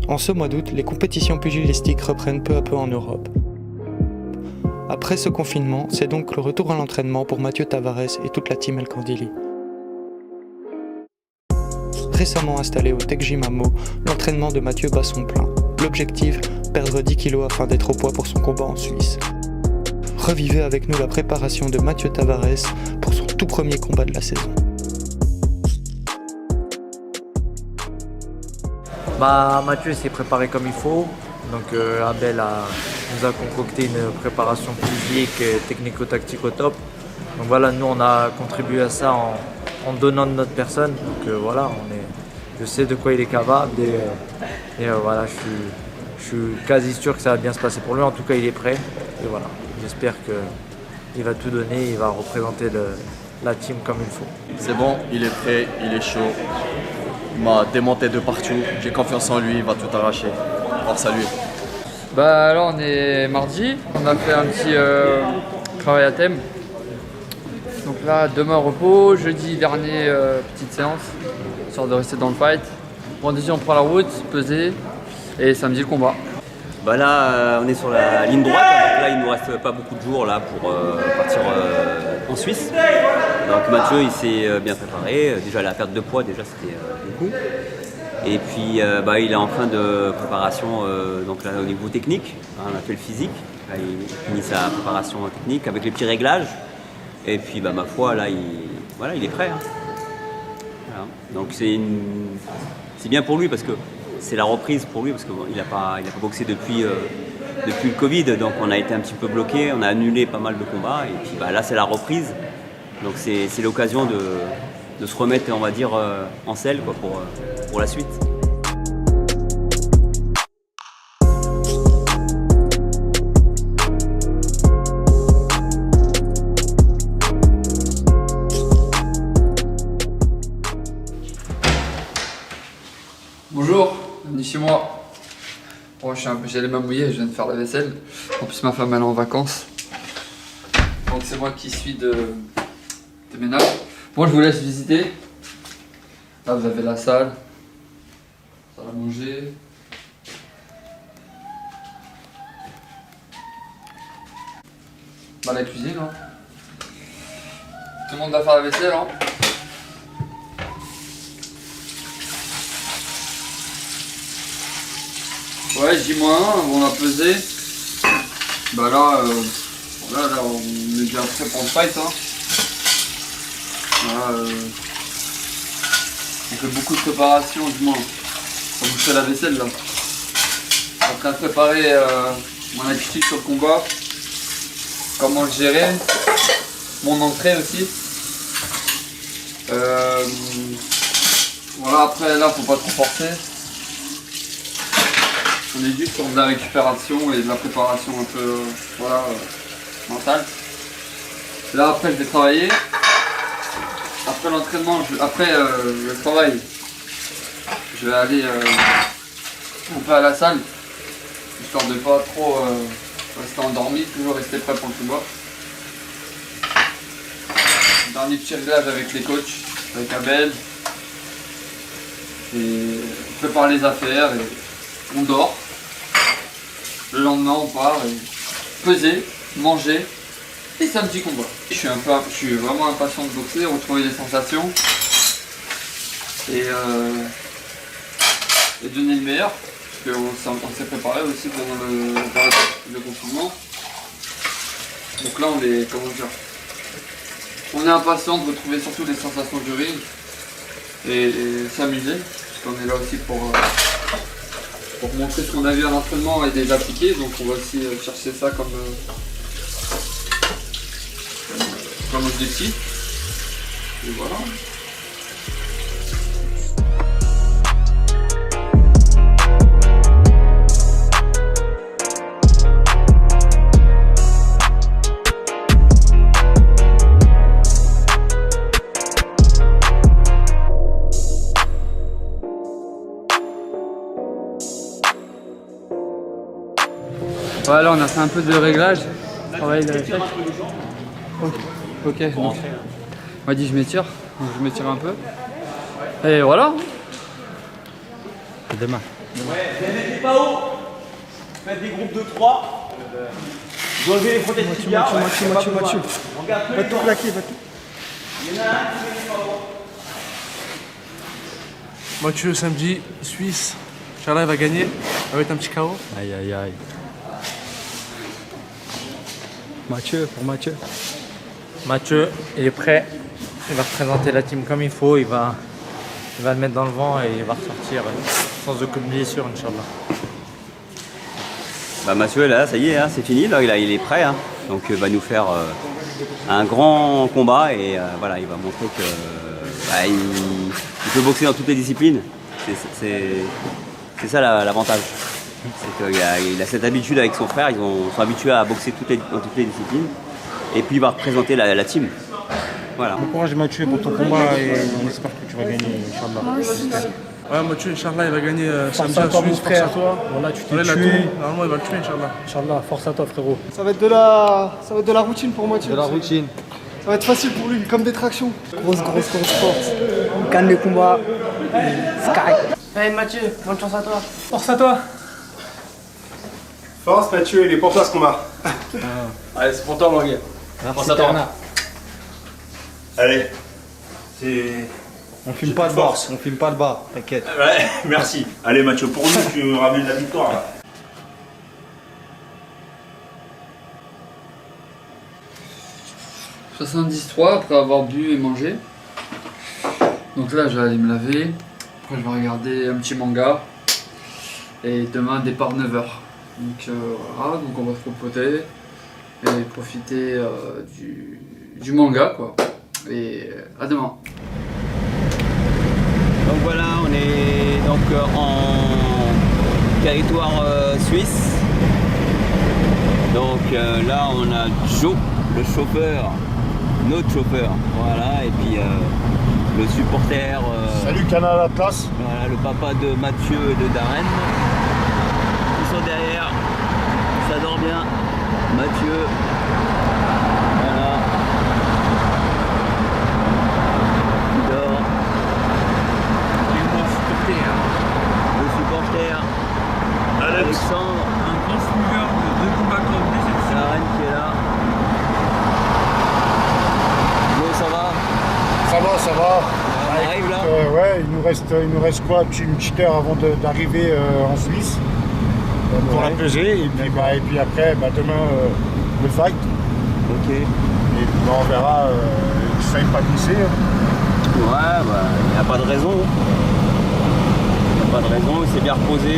En ce mois d'août, les compétitions pugilistiques reprennent peu à peu en Europe. Après ce confinement, c'est donc le retour à l'entraînement pour Mathieu Tavares et toute la team El Kandili. Récemment installé au Tech Gym Amo, l'entraînement de Mathieu bat son plein. L'objectif, perdre 10 kg afin d'être au poids pour son combat en Suisse. Revivez avec nous la préparation de Mathieu Tavares pour son tout premier combat de la saison. Mathieu s'est préparé comme il faut. Donc Abel nous a concocté une préparation physique et technico-tactique au top. Donc voilà, nous on a contribué à ça en donnant de notre personne. Donc voilà, je sais de quoi il est capable et voilà, je suis quasi sûr que ça va bien se passer pour lui. En tout cas, il est prêt et voilà, j'espère qu'il va tout donner, il va représenter la team comme il faut. C'est bon, il est prêt, il est chaud. Il m'a démonté de partout, j'ai confiance en lui, il va tout arracher. Alors salut. Là on est mardi, on a fait un petit travail à thème. Donc là demain repos, jeudi dernier petite séance, histoire de rester dans le fight. Vendredi on prend la route, peser et samedi le combat. Là on est sur la ligne droite, donc là il ne nous reste pas beaucoup de jours là pour partir en Suisse. Donc Mathieu il s'est bien préparé, déjà la perte de poids déjà c'était beaucoup. Et puis il est en fin de préparation donc là, au niveau technique, on a fait le physique, là, il finit sa préparation technique avec les petits réglages. Et puis ma foi là il est prêt. Hein. Voilà. Donc c'est bien pour lui parce que c'est la reprise pour lui parce qu'il n'a pas boxé depuis le Covid, donc on a été un petit peu bloqué, on a annulé pas mal de combats et puis là c'est la reprise. Donc c'est l'occasion de se remettre, on va dire, en selle quoi, pour la suite. Bonjour, bienvenue chez moi. Bon, j'ai les mains mouillées, je viens de faire la vaisselle. En plus ma femme elle est en vacances. Donc c'est moi qui suis de ménage. Bon, je vous laisse visiter. Là vous avez la salle à manger. La cuisine. Hein. Tout le monde va faire la vaisselle. Hein. Ouais, J-1, on a pesé. Là on est déjà prêt pour le fight. Hein. On fait beaucoup de préparation, du moins. On vous fait la vaisselle là. Je suis en train de préparer mon attitude sur le combat. Comment le gérer. Mon entrée aussi. Après là, faut pas trop forcer. On est juste sur de la récupération et de la préparation un peu mentale. Là après je vais travailler. Après l'entraînement, le travail, je vais aller un peu à la salle, histoire de pas trop rester endormi, toujours rester prêt pour le combat. Dernier petit réglage avec les coachs, avec Abel. Et on prépare les affaires et on dort. Le lendemain on part et peser, manger. Et samedi combat. Je suis vraiment impatient de boxer, retrouver des sensations et donner le meilleur. Parce qu'on s'est préparé aussi pendant le confinement. Donc là on est impatient de retrouver surtout les sensations du ring et s'amuser. Parce qu'on est là aussi pour montrer ce qu'on a vu à l'entraînement et les appliquer. Donc on va aussi chercher ça comme objectif. Et voilà. Voilà, on a fait un peu de réglage. Travail de fait. Ok, donc on m'a dit je m'étire, donc je m'étire un peu. Et voilà. Demain. Ouais, vous mettez pas haut. Faites des groupes de 3. Vous enlevez les prothèses tibias. Mathieu. Regarde, Va tout plaquer, va tout. il y en a un qui met pas haut. Mathieu, samedi, Suisse. Inch'Allah, il va gagner avec un petit KO. Aïe. Mathieu, pour Mathieu. Mathieu, il est prêt. Il va représenter la team comme il faut. Il va le mettre dans le vent et il va ressortir sans aucune blessure, Inch'Allah. Bah, Mathieu, là, ça y est, hein, c'est fini. Là, il est prêt. Hein. Donc, il va nous faire un grand combat et voilà, il va montrer que il peut boxer dans toutes les disciplines. C'est ça l'avantage. C'est qu'il a cette habitude avec son frère. Ils sont habitués à boxer dans toutes les disciplines. Et puis, il va représenter la team. Voilà. Bon courage Mathieu pour ton combat et on espère que tu vas gagner, Inch'Allah. Moi aussi. Ouais, Mathieu, Inch'Allah, il va gagner samedi à à toi, Suisse. mon frère. Force à toi. Voilà, tu t'es Voilà, il a tué. tout. Normalement, il va le tuer, Inch'Allah. Inch'Allah, force à toi frérot. Ça va être de la routine pour Mathieu. routine. Ça va être facile pour lui, comme des tractions. Grosse force. On gagne le combat. Sky. Hey Mathieu, bonne chance à toi. Force à toi. Force Mathieu, il est pour toi ce combat. Allez, c'est pour toi, mon gars. Merci Bernard. Allez. C'est. On filme pas le bas, on filme pas le bas, t'inquiète. Ouais, merci. Allez Mathieu, pour nous, tu ramènes la victoire là. « 73 après avoir bu et mangé. Donc là, je vais aller me laver. Après, je vais regarder un petit manga. Et demain, départ 9h. Donc voilà, donc on va se reposer et profiter du manga, quoi. Et à demain. Donc voilà, on est donc en territoire suisse. Donc là, on a Joe, le chauffeur, notre chauffeur. Voilà, et puis le supporter. Salut Canal Atlas. Voilà, le papa de Mathieu et de Darren. Ils sont derrière, ça dort bien. Mathieu. Voilà. Il dort. Le supporter. Alexandre. Un grand suiveur de 2 combats combinés cette saison. Darren qui est là. Bon, ça va? Ça va. On arrive là? Ouais, il nous reste quoi, une petite heure avant d'arriver en Suisse pour la peser et puis après demain le fight. Ok. Et puis on verra, ça n'est pas glissé. Ouais, il n'y a pas de raison. Il n'y a pas de raison, il s'est bien reposé.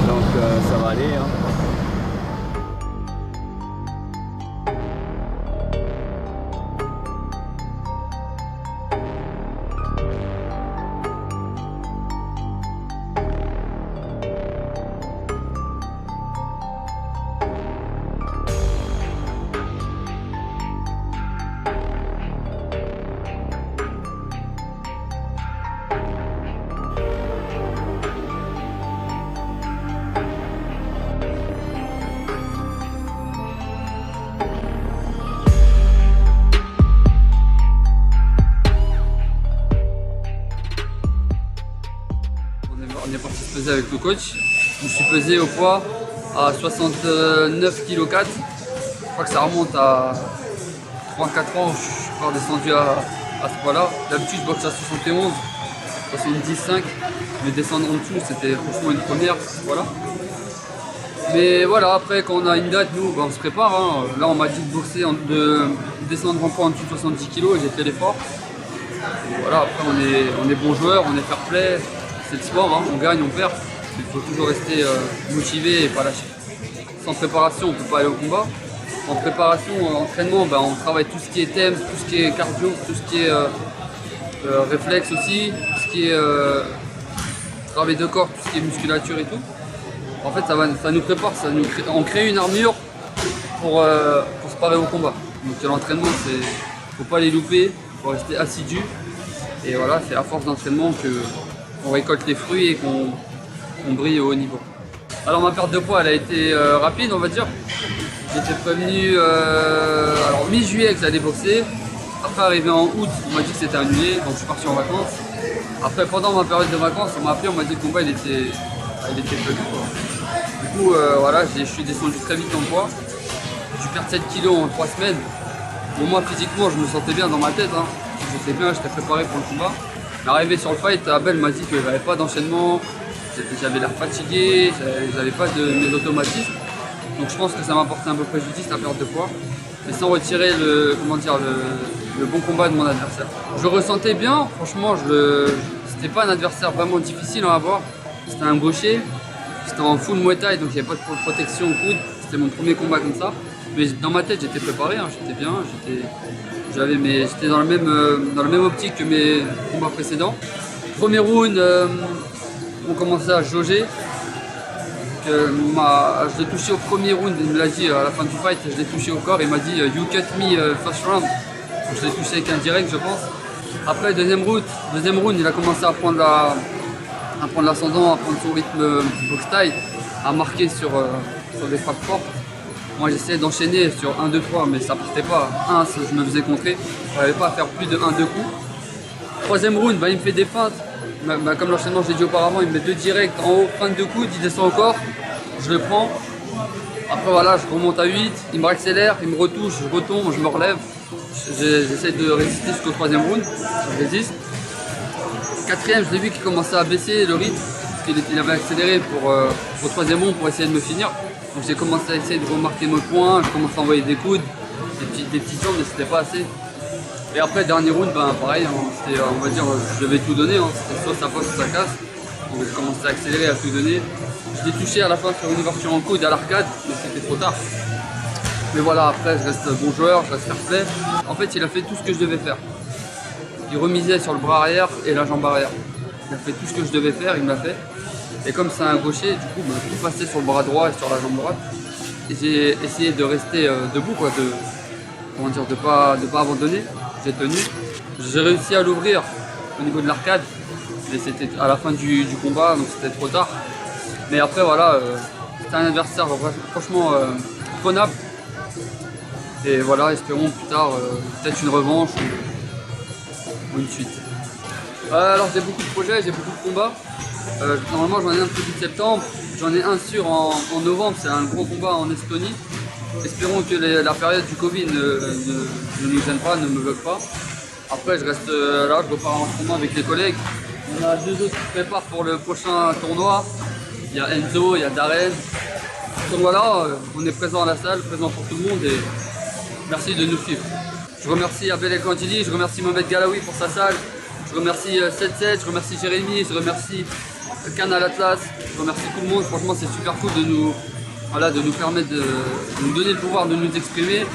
Donc ça va aller. Hein. On est parti se peser avec le coach. Je me suis pesé au poids à 69,4 kg. Je crois que ça remonte à 3-4 ans où je suis pas redescendu à ce poids-là. D'habitude, je boxe à 71, 75, mais descendre en dessous, c'était franchement une première. Voilà. Mais voilà, après, quand on a une date, nous, on se prépare. Hein. Là, on m'a dit de boxer, de descendre en poids en dessous de 70 kg et j'ai fait l'effort. Voilà, après, on est bons joueurs, on est fair play. C'est le sport, hein. On gagne, on perd. Il faut toujours rester motivé et pas lâcher. Sans préparation, on ne peut pas aller au combat. En préparation, en entraînement, on travaille tout ce qui est thème, tout ce qui est cardio, tout ce qui est réflexe aussi, tout ce qui est travail de corps, tout ce qui est musculature et tout. En fait, ça nous prépare, on crée une armure pour se parer au combat. Donc l'entraînement, il ne faut pas les louper, il faut rester assidu. Et voilà, c'est à force d'entraînement qu'on récolte les fruits et qu'on brille au haut niveau. Alors ma perte de poids, elle a été rapide, on va dire. J'étais prévenu mi-juillet que j'allais boxer. Après arrivé en août, on m'a dit que c'était annulé, donc je suis parti en vacances. Après, pendant ma période de vacances, on m'a appelé, on m'a dit que le combat il était prévu, quoi. Du coup, voilà, je suis descendu très vite en poids. J'ai perdu 7 kilos en 3 semaines. Bon, moi, physiquement, je me sentais bien dans ma tête. Hein. J'étais bien, j'étais préparé pour le combat. Mais arrivé sur le fight, Abel m'a dit qu'il n'y avait pas d'enchaînement. J'avais l'air fatigué, j'avais pas de mes automatismes. Donc je pense que ça m'a apporté un peu préjudice la perte de poids. Mais sans retirer le bon combat de mon adversaire. Je le ressentais bien, franchement, c'était pas un adversaire vraiment difficile à avoir. C'était un gaucher, c'était en full Muay Thai, donc il n'y avait pas de protection au coude. C'était mon premier combat comme ça. Mais dans ma tête, j'étais préparé, hein, j'étais bien, j'étais dans le même optique que mes combats précédents. Premier round, on commençait à jauger. Je l'ai touché au premier round, il me l'a dit à la fin du fight, je l'ai touché au corps, il m'a dit you cut me first round. Donc, je l'ai touché avec un direct, je pense. Après, deuxième round, il a commencé à prendre l'ascendant, à prendre son rythme box taille, à marquer sur des frappes fortes. Moi, j'essayais d'enchaîner sur 1, 2, 3, mais ça partait pas. Je me faisais contrer, je n'arrivais pas à faire plus de 1, 2 coups. Troisième round, il me fait des feintes. Comme l'enchaînement, je l'ai dit auparavant, il me met 2 directs en haut, feinte de coude, il descend au corps, je le prends. Après voilà, je remonte à 8, il me réaccélère, il me retouche, je retombe, je me relève. J'essaie de résister jusqu'au troisième round, je résiste. Quatrième, je l'ai vu qu'il commençait à baisser le rythme, parce qu'il avait accéléré au troisième round pour essayer de me finir. Donc j'ai commencé à essayer de remarquer mes points, je commençais à envoyer des coudes, des petites jambes, mais c'était pas assez. Et après, dernier round, pareil, hein, on va dire, je devais tout donner, hein, c'était soit ça passe, soit ça casse. Donc j'ai commencé à accélérer, à tout donner. Je l'ai touché à la fin sur une ouverture en coude à l'arcade, mais c'était trop tard. Mais voilà, après, je reste bon joueur, je reste fair play. En fait, il a fait tout ce que je devais faire. Il remisait sur le bras arrière et la jambe arrière. Il a fait tout ce que je devais faire, il me l'a fait. Et comme c'est un gaucher, du coup, tout passait sur le bras droit et sur la jambe droite. Et j'ai essayé de rester debout, quoi, de pas abandonner. J'ai tenu. J'ai réussi à l'ouvrir au niveau de l'arcade. Mais c'était à la fin du combat, donc c'était trop tard. Mais après, voilà, c'était un adversaire franchement prenable. Et voilà, espérons plus tard peut-être une revanche ou une suite. Alors j'ai beaucoup de projets, j'ai beaucoup de combats. Normalement j'en ai un le 1er septembre, j'en ai un sûr en novembre, c'est un gros combat en Estonie. Espérons que la période du Covid ne nous gêne pas, ne me bloque pas. Après je reste là, je repars en entraînement avec les collègues. On a 2 autres qui se préparent pour le prochain tournoi. Il y a Enzo, il y a Darren. Donc voilà, on est présent à la salle, présent pour tout le monde et merci de nous suivre. Je remercie Abel El Kandili, je remercie Mohamed Galaoui pour sa salle. Je remercie 7-7, je remercie Jérémy, je remercie Canal Atlas, je remercie tout le monde. Franchement, c'est super cool de nous permettre de nous donner le pouvoir de nous exprimer,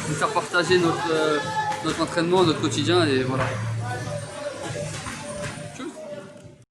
de faire partager notre entraînement, notre quotidien et voilà.